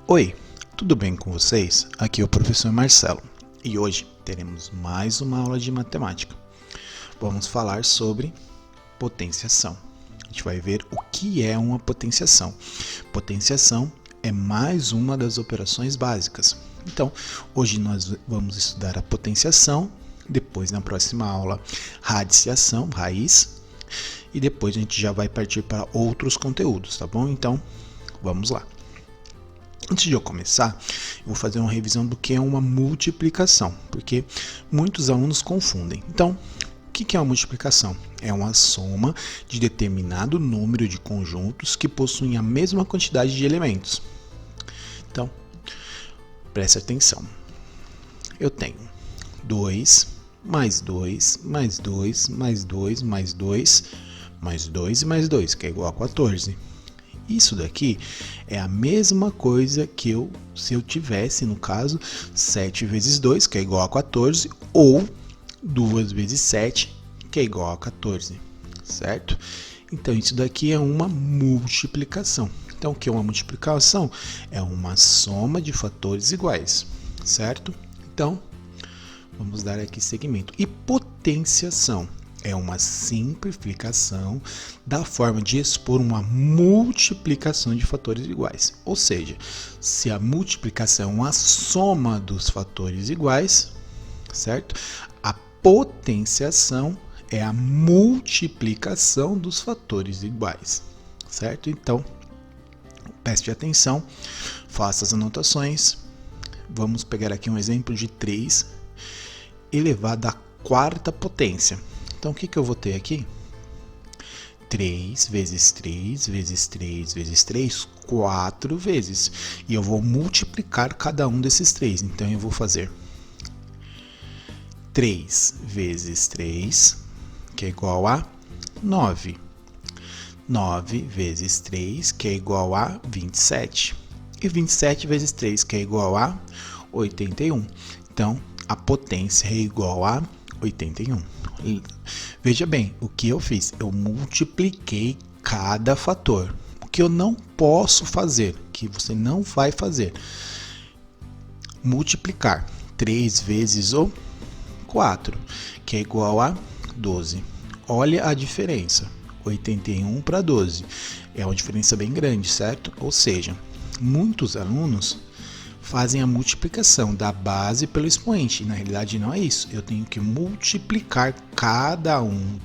Oi, tudo bem com vocês? Aqui é o professor Marcelo e hoje teremos mais uma aula de matemática. Vamos falar sobre potenciação. A gente vai ver o que é uma potenciação. Potenciação é mais uma das operações básicas. Então, hoje nós vamos estudar a potenciação, depois na próxima aula, radiciação, raiz, e depois a gente já vai partir para outros conteúdos, tá bom? Então, vamos lá. Antes de eu começar, eu vou fazer uma revisão do que é uma multiplicação, porque muitos alunos confundem. Então, o que é uma multiplicação? É uma soma de determinado número de conjuntos que possuem a mesma quantidade de elementos. Então, preste atenção. Eu tenho 2, mais 2, mais 2, mais 2, mais 2, mais 2 e mais 2, que é igual a 14. Isso daqui é a mesma coisa que se eu tivesse, no caso, 7 vezes 2, que é igual a 14, ou 2 vezes 7, que é igual a 14, certo? Então, isso daqui é uma multiplicação. Então, o que é uma multiplicação? É uma soma de fatores iguais, certo? Então, vamos dar aqui seguimento. E potenciação é uma simplificação da forma de expor uma multiplicação de fatores iguais. Ou seja, se a multiplicação é uma soma dos fatores iguais, certo? A potenciação é a multiplicação dos fatores iguais, certo? Então, preste atenção, faça as anotações. Vamos pegar aqui um exemplo de 3 elevado à quarta potência. Então, o que eu vou ter aqui? 3 vezes 3 vezes 3 vezes 3, 4 vezes. E eu vou multiplicar cada um desses 3. Então, eu vou fazer 3 vezes 3, que é igual a 9. 9 vezes 3, que é igual a 27. E 27 vezes 3, que é igual a 81. Então, a potência é igual a 81. Veja bem, o que eu fiz? Eu multipliquei cada fator. O que eu não posso fazer, que você não vai fazer, multiplicar 3 vezes o 4, que é igual a 12. Olha a diferença, 81 para 12. É uma diferença bem grande, certo? Ou seja, muitos alunos fazem a multiplicação da base pelo expoente. E na realidade não é isso. Eu tenho que multiplicar cada um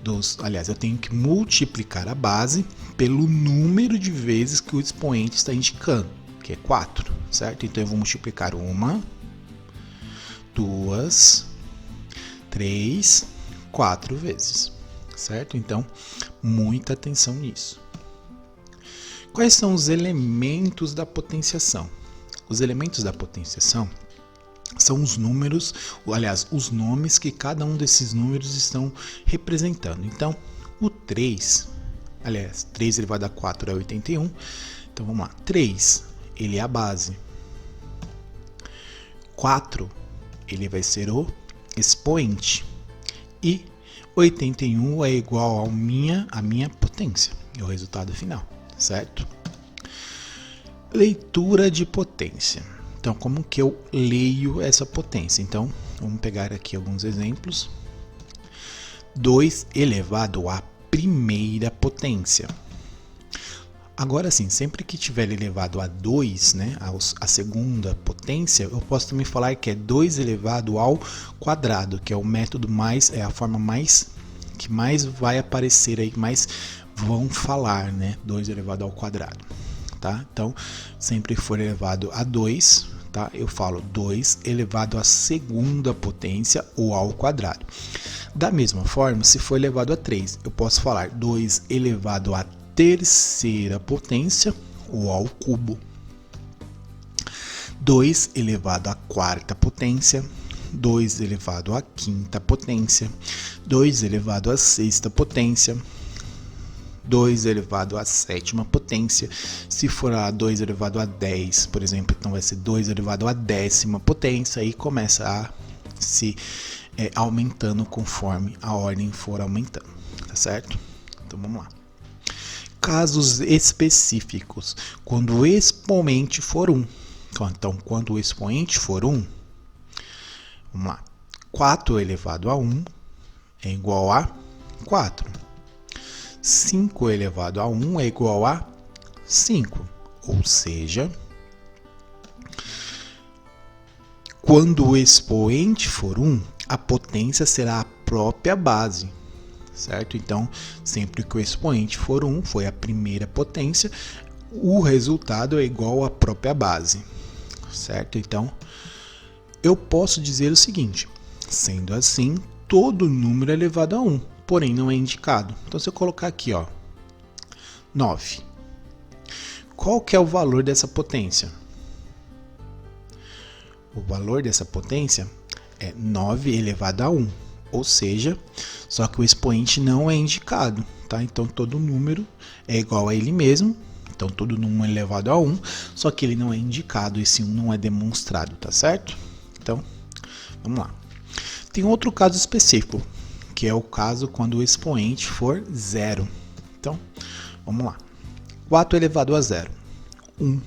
dos... Aliás, eu tenho que multiplicar a base pelo número de vezes que o expoente está indicando, que é 4, certo? Então eu vou multiplicar 1, 2, 3, 4 vezes, certo? Então, muita atenção nisso. Quais são os elementos da potenciação? Os elementos da potenciação são os números, aliás, os nomes que cada um desses números estão representando. Então, o 3, aliás, 3 elevado a 4 é 81. Então, vamos lá. 3, ele é a base. 4, ele vai ser o expoente. E 81 é igual a minha potência, é o resultado final, certo? Leitura de potência. Então, como que eu leio essa potência? Então, vamos pegar aqui alguns exemplos. 2 elevado à primeira potência. Agora sim, sempre que tiver elevado a 2, né, a segunda potência, eu posso também falar que é 2 elevado ao quadrado, que é o método é a forma que mais vai aparecer aí, mais vão falar, né, 2 elevado ao quadrado. Tá? Então, sempre for elevado a 2, tá? Eu falo 2 elevado à segunda potência ou ao quadrado. Da mesma forma, se for elevado a 3, eu posso falar 2 elevado à terceira potência ou ao cubo. 2 elevado à quarta potência, 2 elevado à quinta potência, 2 elevado à sexta potência, 2 elevado à sétima potência. Se for a 2 elevado a 10, por exemplo, então vai ser 2 elevado à décima potência, e começa a se aumentando conforme a ordem for aumentando, tá certo? Então vamos lá. casos específicos, quando o expoente for 1. Então, quando o expoente for 1, vamos lá, 4 elevado a 1 é igual a 4. 5 elevado a 1 é igual a 5. Ou seja, quando o expoente for 1, a potência será a própria base, certo? Então, sempre que o expoente for 1, foi a primeira potência, o resultado é igual à própria base, certo? Então, eu posso dizer o seguinte: sendo assim, todo número é elevado a 1, porém não é indicado. Então, se eu colocar aqui, 9, qual que é o valor dessa potência? O valor dessa potência é 9 elevado a 1, ou seja, só que o expoente não é indicado, tá? Então, todo número é igual a ele mesmo, então todo número é elevado a 1, só que ele não é indicado, esse 1 não é demonstrado, tá certo? Então, vamos lá. Tem outro caso específico, que é o caso quando o expoente for 0. Então, vamos lá. 4 elevado a 0, 1.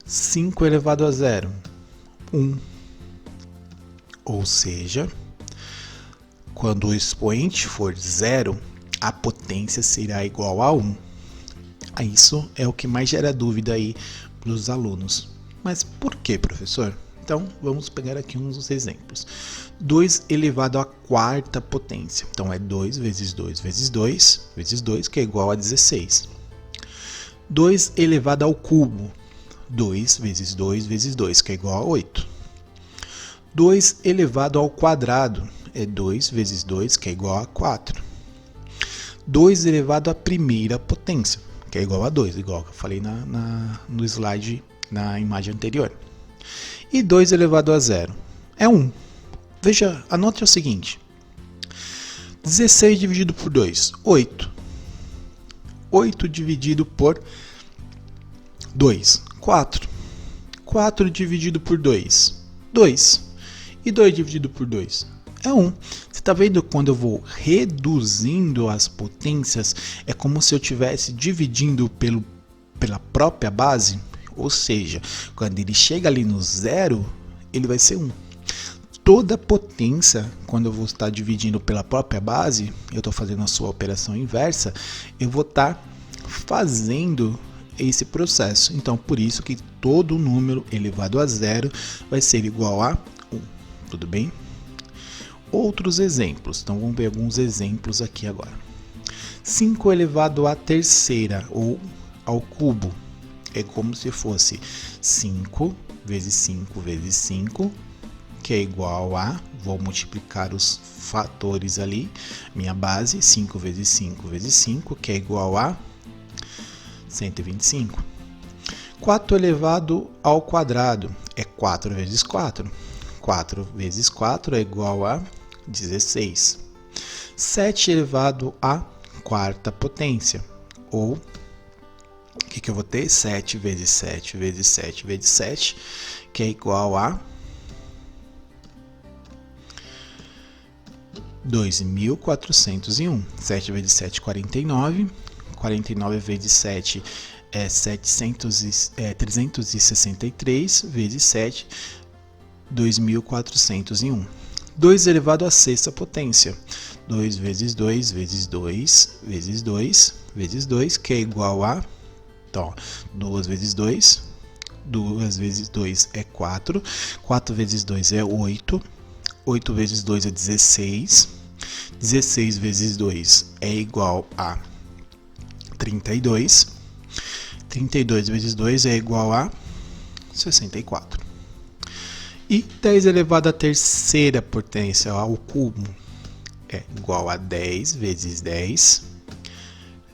5 elevado a 0, 1. Ou seja, quando o expoente for 0, a potência será igual a 1. Isso é o que mais gera dúvida aí para os alunos. Mas por que, professor? Então, vamos pegar aqui uns exemplos. 2 elevado à quarta potência. Então, é 2 vezes 2 vezes 2 vezes 2, que é igual a 16. 2 elevado ao cubo. 2 vezes 2 vezes 2, que é igual a 8. 2 elevado ao quadrado é 2 vezes 2, que é igual a 4. 2 elevado à primeira potência, que é igual a 2, igual que eu falei no slide, na imagem anterior. E 2 elevado a 0 é 1. Veja, anote o seguinte: 16 dividido por 2, 8. 8 dividido por 2, 4. 4 dividido por 2, 2. E 2 dividido por 2 é 1. Você está vendo quando eu vou reduzindo as potências? É como se eu estivesse dividindo pela própria base. Ou seja, quando ele chega ali no 0, ele vai ser 1. Toda potência, quando eu vou estar dividindo pela própria base, eu estou fazendo a sua operação inversa, eu vou estar fazendo esse processo. Então, por isso que todo número elevado a 0 vai ser igual a 1. Tudo bem? Outros exemplos. Então, vamos ver alguns exemplos aqui agora. 5 elevado à terceira, ou ao cubo, é como se fosse 5 vezes 5 vezes 5, que é igual a, vou multiplicar os fatores ali, minha base, 5 vezes 5 vezes 5, que é igual a 125. 4 elevado ao quadrado é 4 vezes 4. 4 vezes 4 é igual a 16. 7 elevado à quarta potência, ou o que eu vou ter? 7 vezes 7 vezes 7 vezes 7, que é igual a 2.401. 7 vezes 7, 49. 49 vezes 7 é 363 vezes 7, 2.401. 2 elevado à sexta potência. 2 vezes 2 vezes 2 vezes 2 vezes 2, que é igual a, então, 2 vezes 2. 2 vezes 2 é 4. 4 vezes 2 é 8. 8 vezes 2 é 16. 16 vezes 2 é igual a 32. 32 vezes 2 é igual a 64. E 10 elevado à terceira potência ao cubo é igual a 10 vezes 10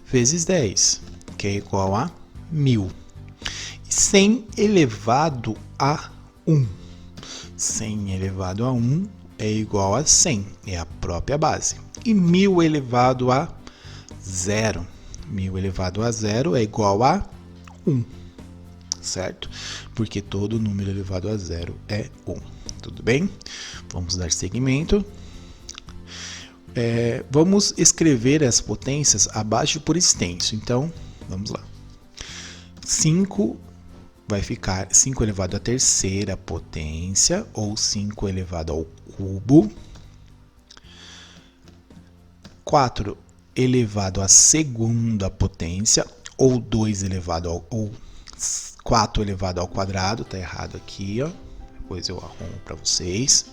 vezes 10, que é igual a 1.000. E 100 elevado a 1. 100 elevado a 1 é igual a 100, é a própria base. E 1.000 elevado a 0. 1.000 elevado a 0 é igual a 1, certo? Porque todo número elevado a 0 é 1. Tudo bem? Vamos dar seguimento. Vamos escrever as potências abaixo por extenso. Então, vamos lá. 5 vai ficar 5 elevado à terceira potência, ou 5 elevado ao cubo. 4 elevado à segunda potência, ou 2 elevado ao... ou 4 elevado ao quadrado, tá errado aqui, ó. Depois eu arrumo para vocês.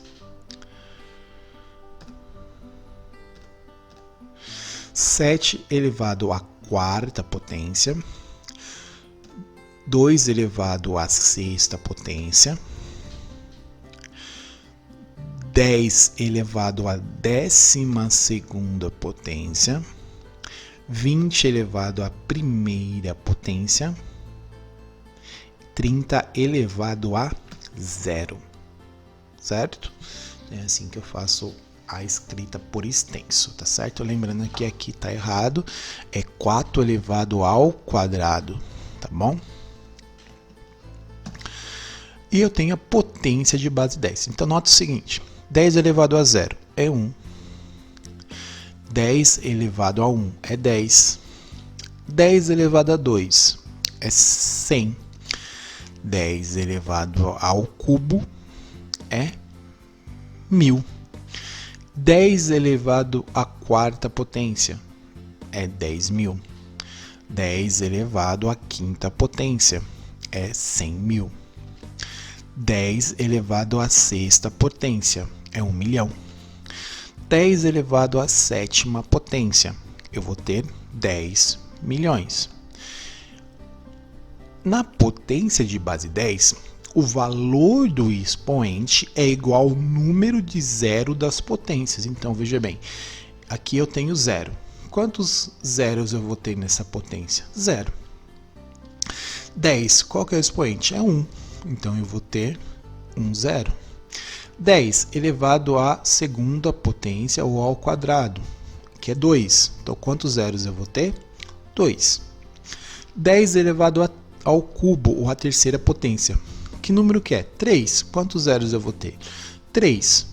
7 elevado à quarta potência, 2 elevado à sexta potência, 10 elevado à 12ª potência, 20 elevado à primeira potência, 30 elevado a 0, certo? É assim que eu faço a escrita por extenso, tá certo? Lembrando que aqui tá errado, é 4 elevado ao quadrado, tá bom? E eu tenho a potência de base 10. Então, nota o seguinte, 10 elevado a 0 é 1. 10 elevado a 1 é 10. 10 elevado a 2 é 100. 10 elevado ao cubo é 1000. 10 elevado à quarta potência é 10.000. 10 elevado à quinta potência é 100.000. 10 elevado à sexta potência é 1 milhão. 10 elevado à sétima potência, eu vou ter 10 milhões. Na potência de base 10, o valor do expoente é igual ao número de zero das potências. Então, veja bem, aqui eu tenho 0. Quantos zeros eu vou ter nessa potência? 0. 10, qual que é o expoente? É 1. Então, eu vou ter 1 zero. 10 elevado à segunda potência ou ao quadrado, que é 2. Então, quantos zeros eu vou ter? 2. 10 elevado ao cubo ou à terceira potência. Que número que é? 3. Quantos zeros eu vou ter? 3.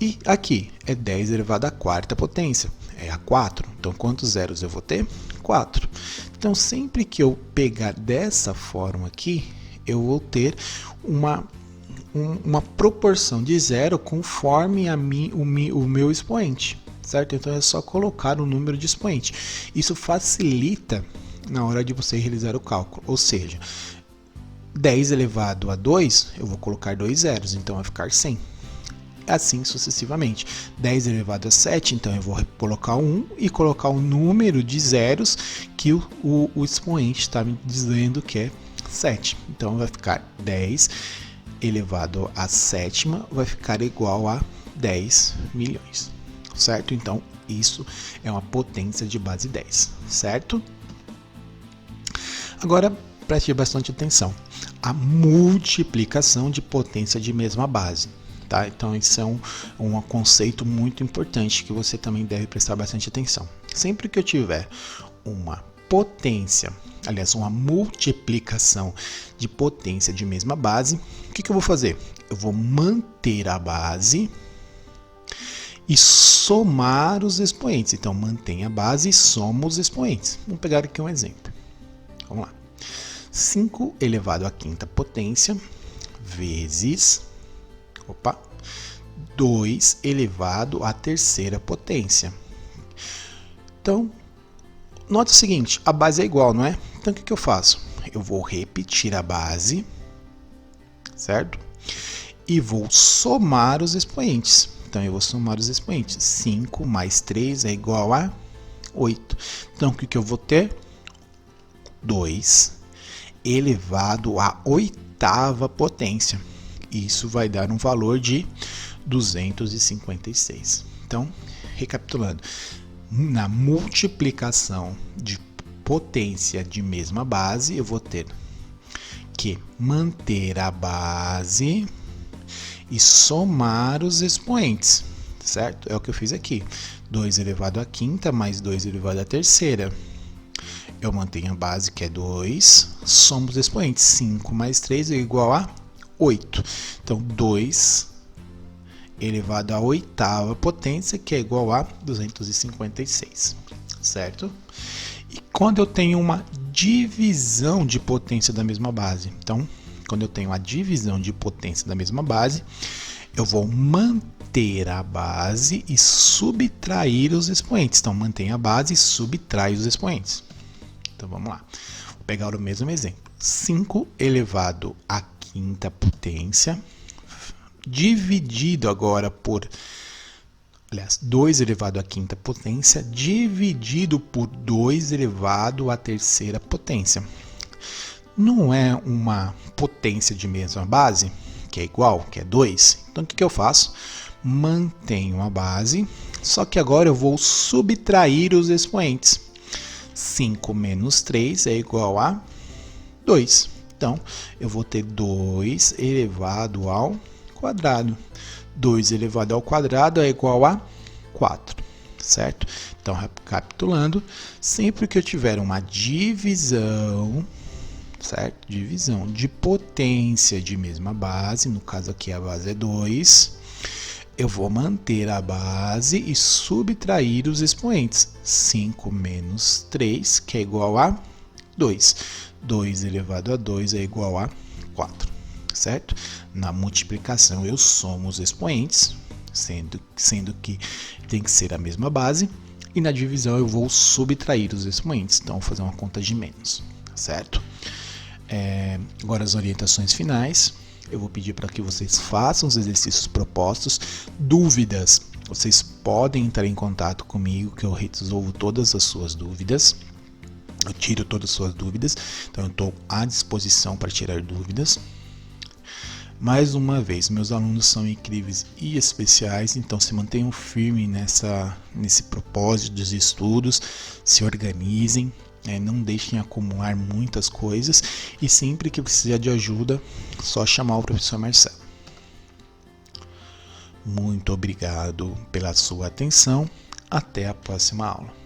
E aqui é 10 elevado à quarta potência. É a 4. Então, quantos zeros eu vou ter? 4. Então, sempre que eu pegar dessa forma aqui, eu vou ter uma proporção de zero conforme o meu expoente, certo? Então, é só colocar o número de expoente. Isso facilita na hora de você realizar o cálculo. Ou seja, 10 elevado a 2, eu vou colocar 2 zeros, então vai ficar 100. Assim sucessivamente. 10 elevado a 7, então eu vou colocar 1 e colocar o número de zeros que o expoente está me dizendo que é 7. Então vai ficar 10 elevado a sétima, vai ficar igual a 10 milhões. Certo? Então isso é uma potência de base 10. Certo? Agora preste bastante atenção. A multiplicação de potência de mesma base. Tá? Então, isso é um conceito muito importante que você também deve prestar bastante atenção. Sempre que eu tiver uma potência, aliás, uma multiplicação de potência de mesma base, o que eu vou fazer? Eu vou manter a base e somar os expoentes. Então, mantém a base e soma os expoentes. Vamos pegar aqui um exemplo. Vamos lá. 5 elevado à quinta potência vezes 2 elevado à terceira potência. Então, nota o seguinte, a base é igual, não é? Então, o que eu faço? Eu vou repetir a base, certo? E vou somar os expoentes. Então, eu vou somar os expoentes. 5 mais 3 é igual a 8. Então, o que eu vou ter? 2 elevado à oitava potência. Isso vai dar um valor de 256. Então, recapitulando, na multiplicação de potência de mesma base, eu vou ter que manter a base e somar os expoentes, certo? É o que eu fiz aqui. 2 elevado à quinta mais 2 elevado à terceira. Eu mantenho a base, que é 2, somo os expoentes. 5 mais 3 é igual a 8. Então, 2 elevado à oitava potência, que é igual a 256, certo? E quando eu tenho uma divisão de potência da mesma base, então, quando eu tenho a divisão de potência da mesma base, eu vou manter a base e subtrair os expoentes. Então, mantém a base e subtrai os expoentes. Então, vamos lá. Vou pegar o mesmo exemplo. 5 elevado à quinta potência, dividido agora por... Aliás, 2 elevado à quinta potência, dividido por 2 elevado à terceira potência. Não é uma potência de mesma base, que é igual, que é 2. Então, o que eu faço? Mantenho a base, só que agora eu vou subtrair os expoentes. 5 menos 3 é igual a 2. Então, eu vou ter 2 elevado ao quadrado. 2 elevado ao quadrado é igual a 4, certo? Então, recapitulando, sempre que eu tiver uma divisão, certo? Divisão de potência de mesma base, no caso aqui a base é 2, eu vou manter a base e subtrair os expoentes. 5 menos 3, que é igual a 2. 2 elevado a 2 é igual a 4. Certo? Na multiplicação eu somo os expoentes, sendo que tem que ser a mesma base, e na divisão eu vou subtrair os expoentes, então vou fazer uma conta de menos, certo? Agora as orientações finais, eu vou pedir para que vocês façam os exercícios propostos. Dúvidas, vocês podem entrar em contato comigo que eu resolvo todas as suas dúvidas. Eu tiro todas as suas dúvidas, então eu estou à disposição para tirar dúvidas. Mais uma vez, meus alunos são incríveis e especiais, então se mantenham firmes nesse propósito dos estudos, se organizem, não deixem acumular muitas coisas e sempre que precisar de ajuda, só chamar o professor Marcelo. Muito obrigado pela sua atenção, até a próxima aula.